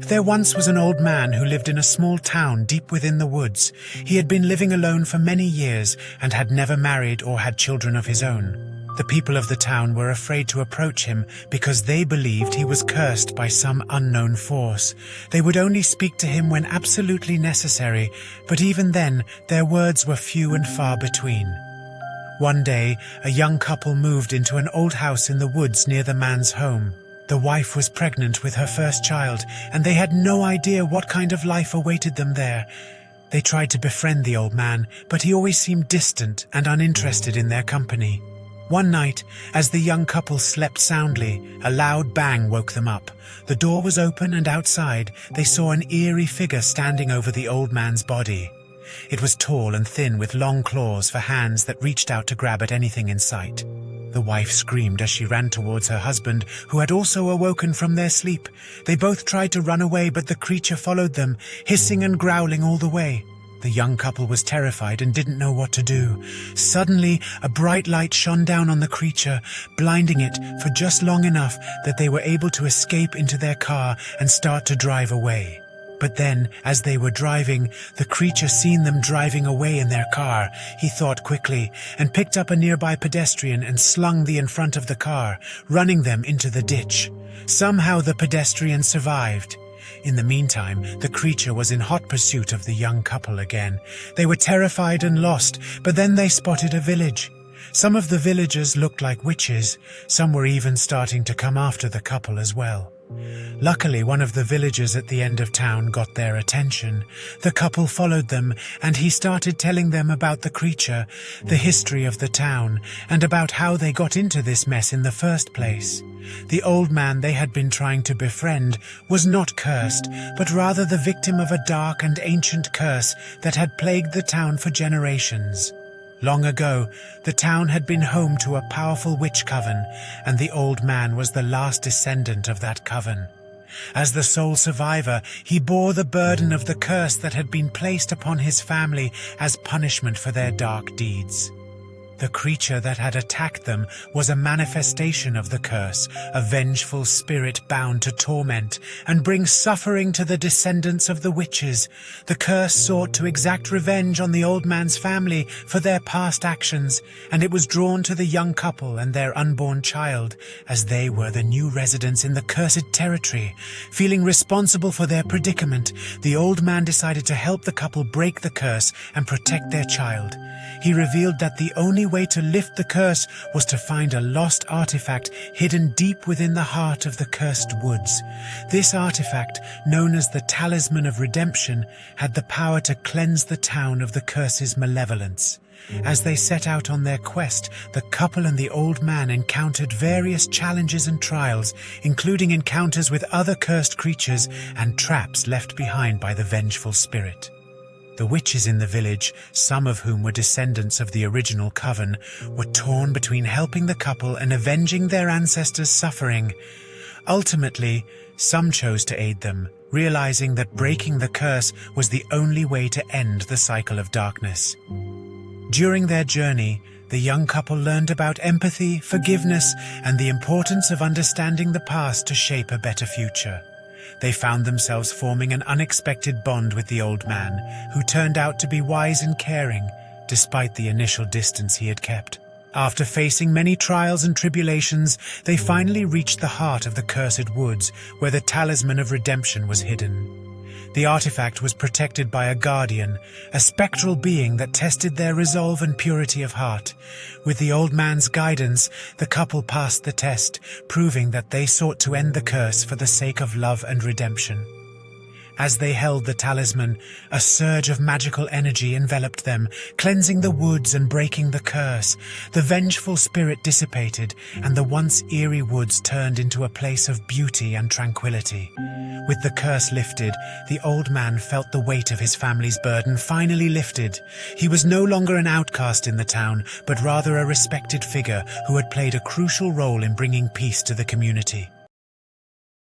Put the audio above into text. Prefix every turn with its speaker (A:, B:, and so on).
A: There once was an old man who lived in a small town deep within the woods. He had been living alone for many years and had never married or had children of his own. The people of the town were afraid to approach him because they believed he was cursed by some unknown force. They would only speak to him when absolutely necessary, but even then, their words were few and far between. One day, a young couple moved into an old house in the woods near the man's home. The wife was pregnant with her first child, and they had no idea what kind of life awaited them there. They tried to befriend the old man, but he always seemed distant and uninterested in their company. One night, as the young couple slept soundly, a loud bang woke them up. The door was open, and outside, they saw an eerie figure standing over the old man's body. It was tall and thin with long claws for hands that reached out to grab at anything in sight. The wife screamed as she ran towards her husband, who had also awoken from their sleep. They both tried to run away, but the creature followed them, hissing and growling all the way. The young couple was terrified and didn't know what to do. Suddenly, a bright light shone down on the creature, blinding it for just long enough that they were able to escape into their car and start to drive away. But then, as they were driving, the creature seen them driving away in their car. He thought quickly and picked up a nearby pedestrian and slung the in front of the car, running them into the ditch. Somehow the pedestrian survived. In the meantime, the creature was in hot pursuit of the young couple again. They were terrified and lost, but then they spotted a village. Some of the villagers looked like witches. Some were even starting to come after the couple as well. Luckily, one of the villagers at the end of town got their attention. The couple followed them, and he started telling them about the creature, the history of the town, and about how they got into this mess in the first place. The old man they had been trying to befriend was not cursed, but rather the victim of a dark and ancient curse that had plagued the town for generations. Long ago, the town had been home to a powerful witch coven, and the old man was the last descendant of that coven. As the sole survivor, he bore the burden of the curse that had been placed upon his family as punishment for their dark deeds. The creature that had attacked them was a manifestation of the curse, a vengeful spirit bound to torment and bring suffering to the descendants of the witches. The curse sought to exact revenge on the old man's family for their past actions, and it was drawn to the young couple and their unborn child, as they were the new residents in the cursed territory. Feeling responsible for their predicament, the old man decided to help the couple break the curse and protect their child. He revealed that the only way to lift the curse was to find a lost artifact hidden deep within the heart of the cursed woods. This artifact, known as the Talisman of Redemption, had the power to cleanse the town of the curse's malevolence. As they set out on their quest, the couple and the old man encountered various challenges and trials, including encounters with other cursed creatures and traps left behind by the vengeful spirit. The witches in the village, some of whom were descendants of the original Coven, were torn between helping the couple and avenging their ancestors' suffering. Ultimately, some chose to aid them, realizing that breaking the curse was the only way to end the cycle of darkness. During their journey, the young couple learned about empathy, forgiveness, and the importance of understanding the past to shape a better future. They found themselves forming an unexpected bond with the old man, who turned out to be wise and caring, despite the initial distance he had kept. After facing many trials and tribulations, they finally reached the heart of the cursed woods, where the Talisman of Redemption was hidden. The artifact was protected by a guardian, a spectral being that tested their resolve and purity of heart. With the old man's guidance, the couple passed the test, proving that they sought to end the curse for the sake of love and redemption. As they held the talisman, a surge of magical energy enveloped them, cleansing the woods and breaking the curse. The vengeful spirit dissipated, and the once eerie woods turned into a place of beauty and tranquility. With the curse lifted, the old man felt the weight of his family's burden finally lifted. He was no longer an outcast in the town, but rather a respected figure who had played a crucial role in bringing peace to the community.